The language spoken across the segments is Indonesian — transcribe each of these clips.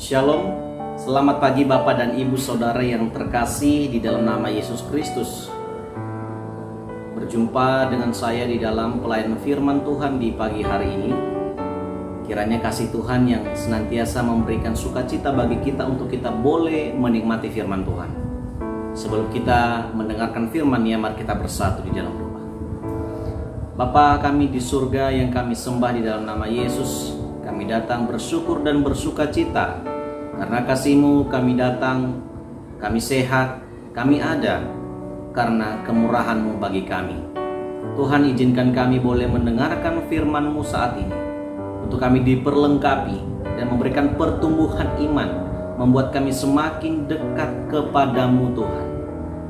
Shalom, selamat pagi Bapak dan Ibu Saudara yang terkasih di dalam nama Yesus Kristus. Berjumpa dengan saya di dalam pelayanan firman Tuhan di pagi hari ini. Kiranya kasih Tuhan yang senantiasa memberikan sukacita bagi kita untuk kita boleh menikmati firman Tuhan. Sebelum kita mendengarkan firman, mari kita bersatu di dalam doa. Bapa kami di surga yang kami sembah di dalam nama Yesus, kami datang bersyukur dan bersukacita karena kasih-Mu. Kami datang, kami sehat, kami ada karena kemurahan-Mu bagi kami. Tuhan, izinkan kami boleh mendengarkan firman-Mu saat ini, untuk kami diperlengkapi dan memberikan pertumbuhan iman, membuat kami semakin dekat kepadamu Tuhan.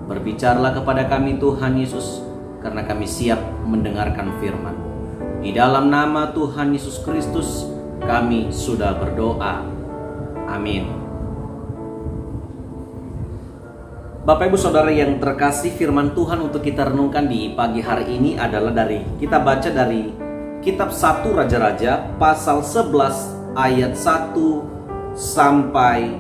Berbicaralah kepada kami Tuhan Yesus, karena kami siap mendengarkan firman. Di dalam nama Tuhan Yesus Kristus kami sudah berdoa. Amin. Bapak Ibu Saudara yang terkasih, firman Tuhan untuk kita renungkan di pagi hari ini adalah kita baca dari kitab 1 Raja-Raja pasal 11 ayat 1 sampai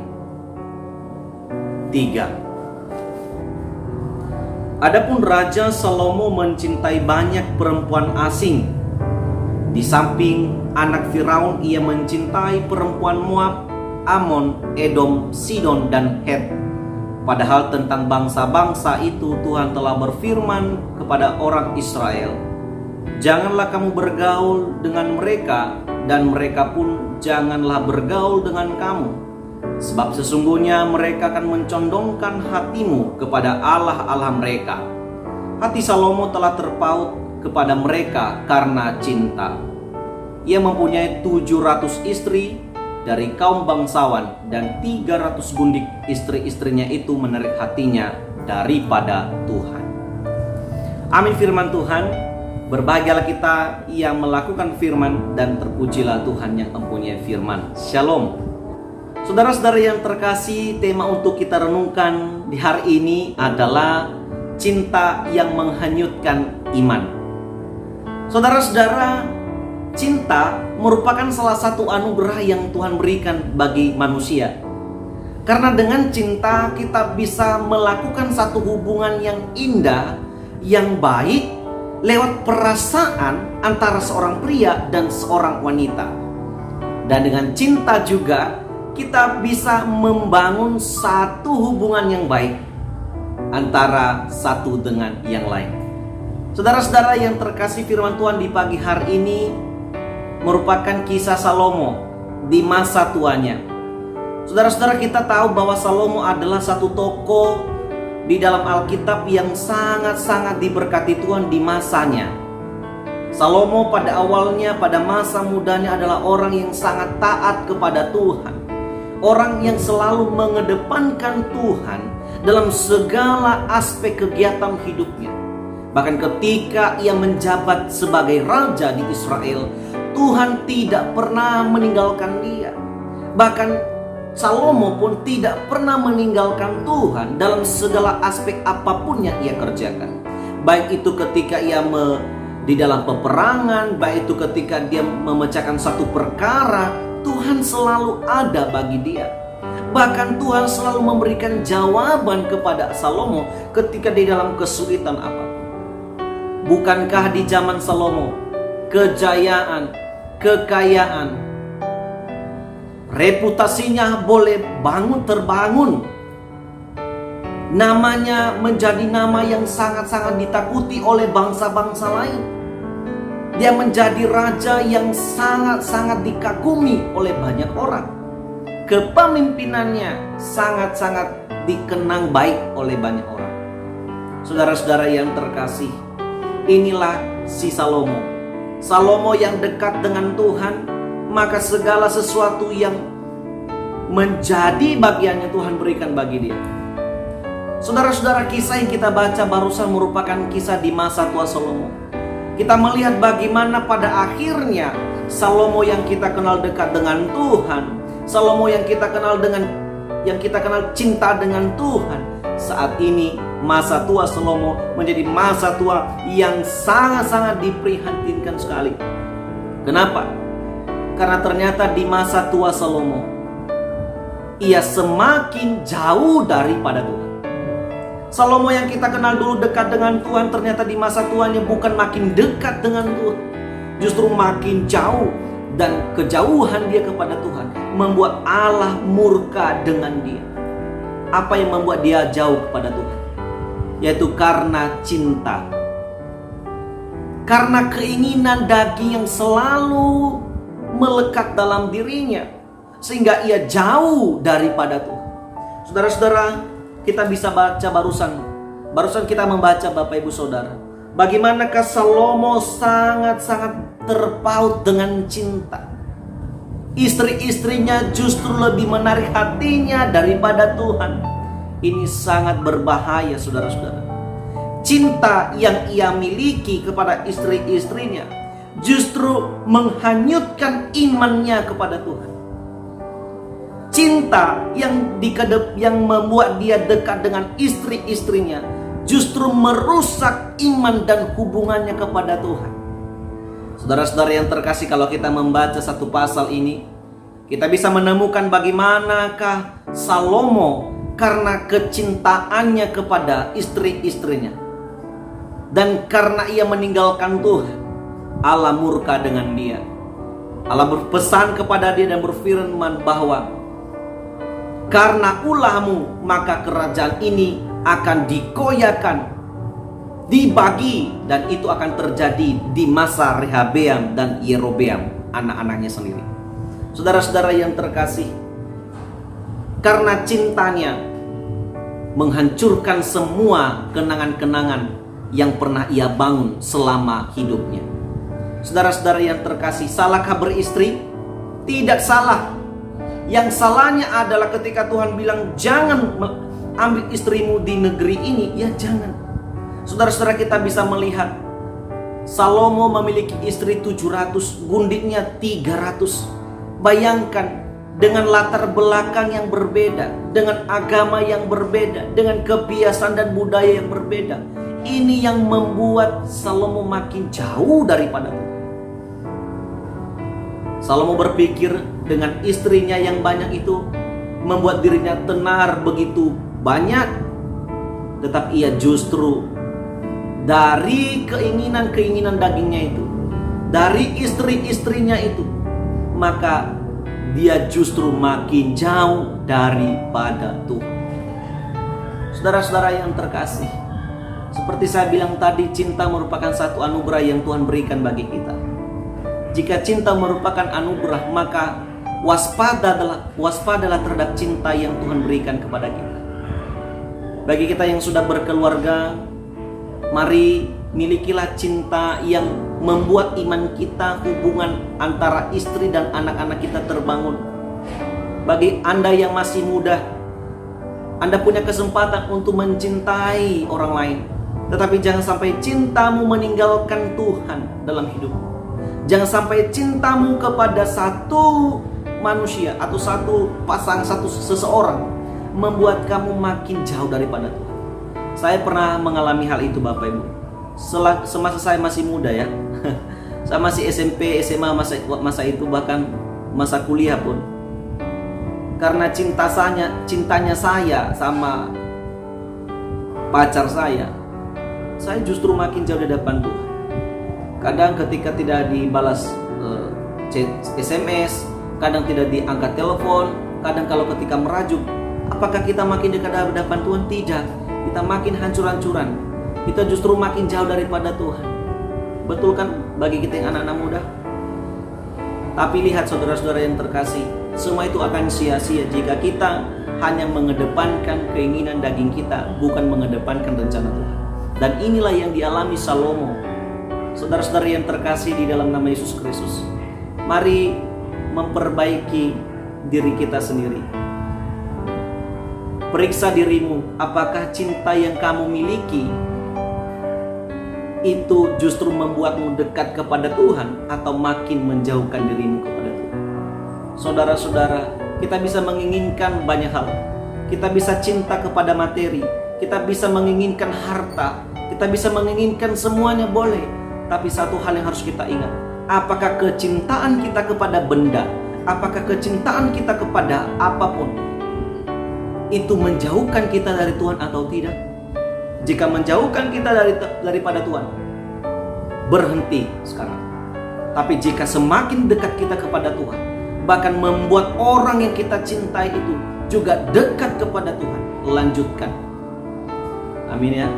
3. Adapun Raja Salomo mencintai banyak perempuan asing. Di samping anak Firaun, ia mencintai perempuan Moab, Amon, Edom, Sidon, dan Het. Padahal tentang bangsa-bangsa itu Tuhan telah berfirman kepada orang Israel, "Janganlah kamu bergaul dengan mereka, dan mereka pun janganlah bergaul dengan kamu. Sebab sesungguhnya mereka akan mencondongkan hatimu kepada Allah-Allah mereka." Hati Salomo telah terpaut kepada mereka karena cinta. Ia mempunyai 700 istri dari kaum bangsawan, dan 300 gundik istri-istrinya itu menarik hatinya daripada Tuhan. Amin firman Tuhan. Berbahagialah kita yang melakukan firman, dan terpujilah Tuhan yang mempunyai firman. Shalom. Saudara-saudara yang terkasih, tema untuk kita renungkan di hari ini adalah cinta yang menghanyutkan iman. Saudara-saudara, cinta merupakan salah satu anugerah yang Tuhan berikan bagi manusia. Karena dengan cinta kita bisa melakukan satu hubungan yang indah, yang baik, lewat perasaan antara seorang pria dan seorang wanita. Dan dengan cinta juga kita bisa membangun satu hubungan yang baik antara satu dengan yang lain. Saudara-saudara yang terkasih, firman Tuhan di pagi hari ini merupakan kisah Salomo di masa tuanya. Saudara-saudara, kita tahu bahwa Salomo adalah satu tokoh di dalam Alkitab yang sangat-sangat diberkati Tuhan di masanya. Salomo pada awalnya, pada masa mudanya adalah orang yang sangat taat kepada Tuhan. Orang yang selalu mengedepankan Tuhan dalam segala aspek kegiatan hidupnya. Bahkan ketika ia menjabat sebagai raja di Israel, Tuhan tidak pernah meninggalkan dia. Bahkan Salomo pun tidak pernah meninggalkan Tuhan dalam segala aspek apapun yang ia kerjakan. Baik itu ketika ia di dalam peperangan, baik itu ketika dia memecahkan satu perkara, Tuhan selalu ada bagi dia. Bahkan Tuhan selalu memberikan jawaban kepada Salomo ketika di dalam kesulitan apapun. Bukankah di zaman Salomo kejayaan, kekayaan, reputasinya boleh terbangun. Namanya menjadi nama yang sangat-sangat ditakuti oleh bangsa-bangsa lain. Dia menjadi raja yang sangat-sangat dikagumi oleh banyak orang. Kepemimpinannya sangat-sangat dikenang baik oleh banyak orang. Saudara-saudara yang terkasih, inilah si Salomo. Salomo yang dekat dengan Tuhan, maka segala sesuatu yang menjadi bagiannya Tuhan berikan bagi dia. Saudara-saudara, kisah yang kita baca barusan merupakan kisah di masa tua Salomo. Kita melihat bagaimana pada akhirnya Salomo yang kita kenal dekat dengan Tuhan, Salomo yang kita kenal cinta dengan Tuhan, saat ini masa tua Salomo menjadi masa tua yang sangat-sangat diprihatinkan sekali. Kenapa? Karena ternyata di masa tua Salomo, ia semakin jauh daripada Tuhan. Salomo yang kita kenal dulu dekat dengan Tuhan, ternyata di masa tuanya bukan makin dekat dengan Tuhan, justru makin jauh. Dan kejauhan dia kepada Tuhan membuat Allah murka dengan dia. Apa yang membuat dia jauh kepada Tuhan? Yaitu karena cinta, karena keinginan daging yang selalu melekat dalam dirinya, sehingga ia jauh daripada Tuhan. Saudara-saudara, kita bisa baca barusan kita membaca Bapak Ibu Saudara, bagaimanakah Salomo sangat-sangat terpaut dengan cinta. Istri-istrinya justru lebih menarik hatinya daripada Tuhan. Ini sangat berbahaya, saudara-saudara. Cinta yang ia miliki kepada istri-istrinya justru menghanyutkan imannya kepada Tuhan. Cinta yang membuat dia dekat dengan istri-istrinya justru merusak iman dan hubungannya kepada Tuhan. Saudara-saudara yang terkasih, kalau kita membaca satu pasal ini, kita bisa menemukan bagaimanakah Salomo karena kecintaannya kepada istri-istrinya, dan karena ia meninggalkan Tuhan, Allah murka dengan dia. Allah berpesan kepada dia dan berfirman bahwa karena ulahmu maka kerajaan ini akan dikoyakan, dibagi, dan itu akan terjadi di masa Rehabeam dan Yerobeam, anak-anaknya sendiri. Saudara-saudara yang terkasih, karena cintanya menghancurkan semua kenangan-kenangan yang pernah ia bangun selama hidupnya. Saudara-saudara yang terkasih, salahkah beristri? Tidak salah. Yang salahnya adalah ketika Tuhan bilang jangan ambil istrimu di negeri ini, ya jangan. Saudara-saudara, kita bisa melihat Salomo memiliki istri 700, gundiknya 300. Bayangkan, dengan latar belakang yang berbeda, dengan agama yang berbeda, dengan kebiasaan dan budaya yang berbeda. Ini yang membuat Salomo makin jauh daripada Tuhan. Salomo berpikir dengan istrinya yang banyak itu membuat dirinya tenar begitu banyak, tetapi ia justru dari keinginan-keinginan dagingnya itu, dari istri-istrinya itu, maka dia justru makin jauh daripada Tuhan. Saudara-saudara yang terkasih, seperti saya bilang tadi, cinta merupakan satu anugerah yang Tuhan berikan bagi kita. Jika cinta merupakan anugerah, maka waspadalah terhadap cinta yang Tuhan berikan kepada kita. Bagi kita yang sudah berkeluarga, mari milikilah cinta yang membuat iman kita, hubungan antara istri dan anak-anak kita terbangun. Bagi Anda yang masih muda, Anda punya kesempatan untuk mencintai orang lain. Tetapi jangan sampai cintamu meninggalkan Tuhan dalam hidupmu. Jangan sampai cintamu kepada satu manusia atau satu seseorang membuat kamu makin jauh daripada Tuhan. Saya pernah mengalami hal itu, Bapak Ibu. Semasa saya masih muda ya. Saya masih SMP, SMA masa itu, bahkan masa kuliah pun. Karena cintanya saya sama pacar saya justru makin jauh di depan Tuhan. Kadang ketika tidak dibalas SMS, kadang tidak diangkat telepon, kadang kalau ketika merajuk, apakah kita makin dekat di hadapan Tuhan? Tidak. Kita makin hancur-hancuran. Kita justru makin jauh daripada Tuhan. Betul kan bagi kita yang anak-anak muda? Tapi lihat saudara-saudara yang terkasih, semua itu akan sia-sia jika kita hanya mengedepankan keinginan daging kita, bukan mengedepankan rencana Tuhan. Dan inilah yang dialami Salomo. Saudara-saudara yang terkasih di dalam nama Yesus Kristus, mari memperbaiki diri kita sendiri. Periksa dirimu, apakah cinta yang kamu miliki itu justru membuatmu dekat kepada Tuhan atau makin menjauhkan dirimu kepada Tuhan. Saudara-saudara, kita bisa menginginkan banyak hal. Kita bisa cinta kepada materi, kita bisa menginginkan harta, kita bisa menginginkan semuanya boleh. Tapi satu hal yang harus kita ingat, apakah kecintaan kita kepada benda, apakah kecintaan kita kepada apapun itu menjauhkan kita dari Tuhan atau tidak? Jika menjauhkan kita daripada Tuhan, berhenti sekarang. Tapi jika semakin dekat kita kepada Tuhan, bahkan membuat orang yang kita cintai itu juga dekat kepada Tuhan, lanjutkan. Amin ya.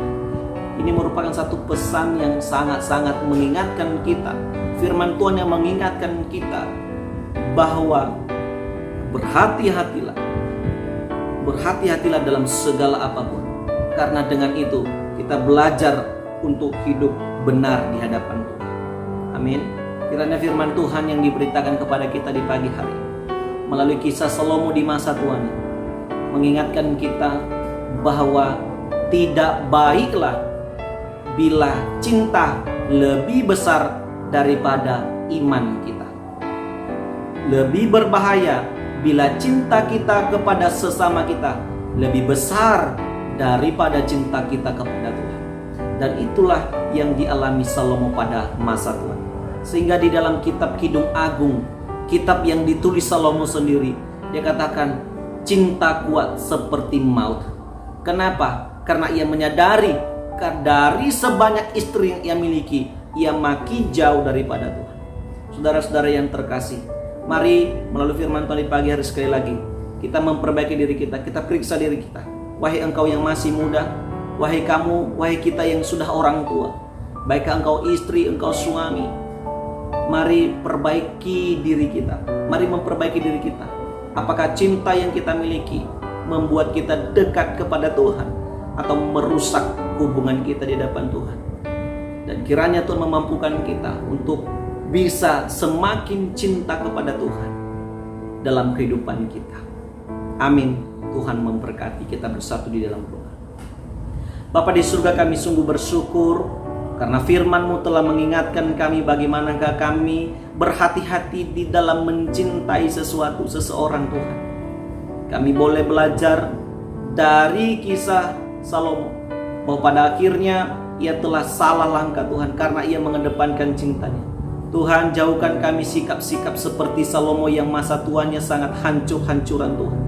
Ini merupakan satu pesan yang sangat-sangat mengingatkan kita. Firman Tuhan yang mengingatkan kita bahwa berhati-hatilah. Berhati-hatilah dalam segala apapun. Karena dengan itu kita belajar untuk hidup benar di hadapan Tuhan. Amin. Kiranya firman Tuhan yang diberitakan kepada kita di pagi hari melalui kisah Salomo di masa tuanya mengingatkan kita bahwa tidak baiklah bila cinta lebih besar daripada iman kita. Lebih berbahaya bila cinta kita kepada sesama kita lebih besar daripada cinta kita kepada Tuhan. Dan itulah yang dialami Salomo pada masa Tuhan. Sehingga di dalam kitab Kidung Agung, kitab yang ditulis Salomo sendiri, dia katakan cinta kuat seperti maut. Kenapa? Karena ia menyadari dari sebanyak istri yang ia miliki, ia makin jauh daripada Tuhan. Saudara-saudara yang terkasih, mari melalui firman Tuhan di pagi hari sekali lagi kita memperbaiki diri kita, kita periksa diri kita. Wahai engkau yang masih muda, wahai kamu, wahai kita yang sudah orang tua, baiklah engkau istri, engkau suami, mari perbaiki diri kita. Mari memperbaiki diri kita. Apakah cinta yang kita miliki membuat kita dekat kepada Tuhan atau merusak hubungan kita di hadapan Tuhan? Dan kiranya Tuhan memampukan kita untuk bisa semakin cinta kepada Tuhan dalam kehidupan kita. Amin. Tuhan memberkati. Kita bersatu di dalam doa. Bapa di surga, kami sungguh bersyukur karena firman-Mu telah mengingatkan kami bagaimanakah kami berhati-hati di dalam mencintai seseorang Tuhan. Kami boleh belajar dari kisah Salomo bahwa pada akhirnya ia telah salah langkah Tuhan karena ia mengedepankan cintanya. Tuhan, jauhkan kami sikap-sikap seperti Salomo yang masa tuanya sangat hancur-hancuran Tuhan.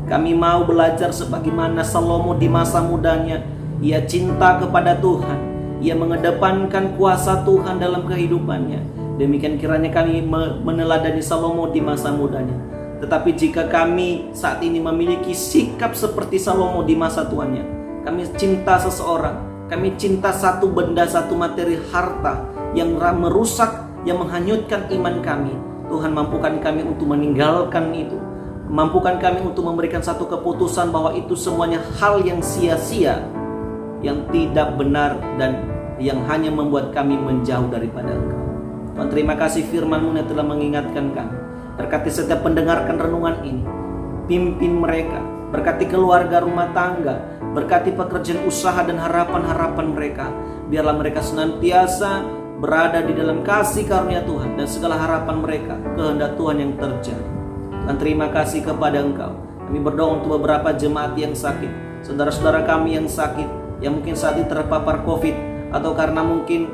Kami mau belajar sebagaimana Salomo di masa mudanya. Ia cinta kepada Tuhan, ia mengedepankan kuasa Tuhan dalam kehidupannya. Demikian kiranya kami meneladani Salomo di masa mudanya. Tetapi jika kami saat ini memiliki sikap seperti Salomo di masa tuanya, kami cinta seseorang, kami cinta satu benda, satu materi harta yang merusak, yang menghanyutkan iman kami. Tuhan, mampukan kami untuk meninggalkan itu. Mampukan kami untuk memberikan satu keputusan bahwa itu semuanya hal yang sia-sia, yang tidak benar, dan yang hanya membuat kami menjauh daripada Engkau. Tuhan, terima kasih firman-Mu yang telah mengingatkan kami. Berkati setiap pendengarkan renungan ini. Pimpin mereka, berkati keluarga, rumah tangga, berkati pekerjaan usaha dan harapan-harapan mereka. Biarlah mereka senantiasa berada di dalam kasih karunia Tuhan dan segala harapan mereka, kehendak Tuhan yang terjadi. Dan terima kasih kepada Engkau. Kami berdoa untuk beberapa jemaat yang sakit, saudara-saudara kami yang sakit, yang mungkin saat ini terpapar COVID, atau karena mungkin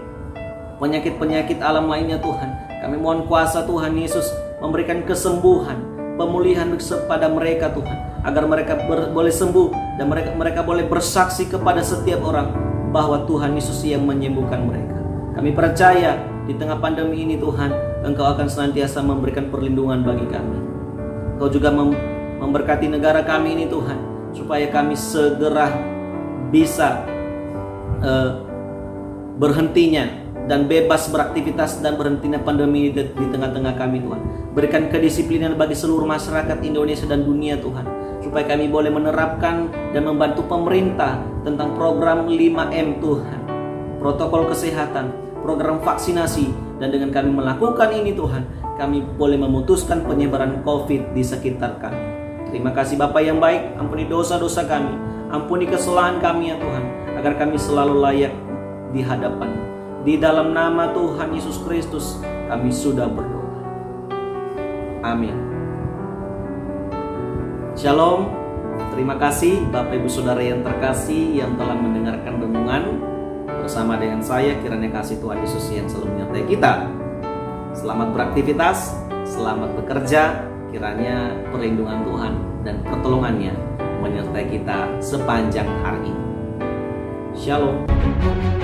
penyakit-penyakit alam lainnya Tuhan. Kami mohon kuasa Tuhan Yesus memberikan kesembuhan, pemulihan kepada mereka Tuhan, agar mereka boleh sembuh dan mereka boleh bersaksi kepada setiap orang bahwa Tuhan Yesus yang menyembuhkan mereka. Kami percaya di tengah pandemi ini Tuhan, Engkau akan senantiasa memberikan perlindungan bagi kami. Engkau juga memberkati negara kami ini Tuhan, supaya kami segera bisa berhentinya dan bebas beraktivitas dan berhentinya pandemi di tengah-tengah kami Tuhan. Berikan kedisiplinan bagi seluruh masyarakat Indonesia dan dunia Tuhan, supaya kami boleh menerapkan dan membantu pemerintah tentang program 5M Tuhan, protokol kesehatan, program vaksinasi. Dan dengan kami melakukan ini Tuhan, kami boleh memutuskan penyebaran COVID di sekitar kami. Terima kasih Bapa yang baik, ampuni dosa-dosa kami, ampuni kesalahan kami ya Tuhan, agar kami selalu layak di hadapan-Mu. Di dalam nama Tuhan Yesus Kristus kami sudah berdoa. Amin. Shalom. Terima kasih Bapak Ibu Saudara yang terkasih yang telah mendengarkan renungan bersama dengan saya. Kiranya kasih Tuhan Yesus yang selalu menyertai kita. Selamat beraktivitas, selamat bekerja. Kiranya perlindungan Tuhan dan pertolongannya menyertai kita sepanjang hari ini. Shalom.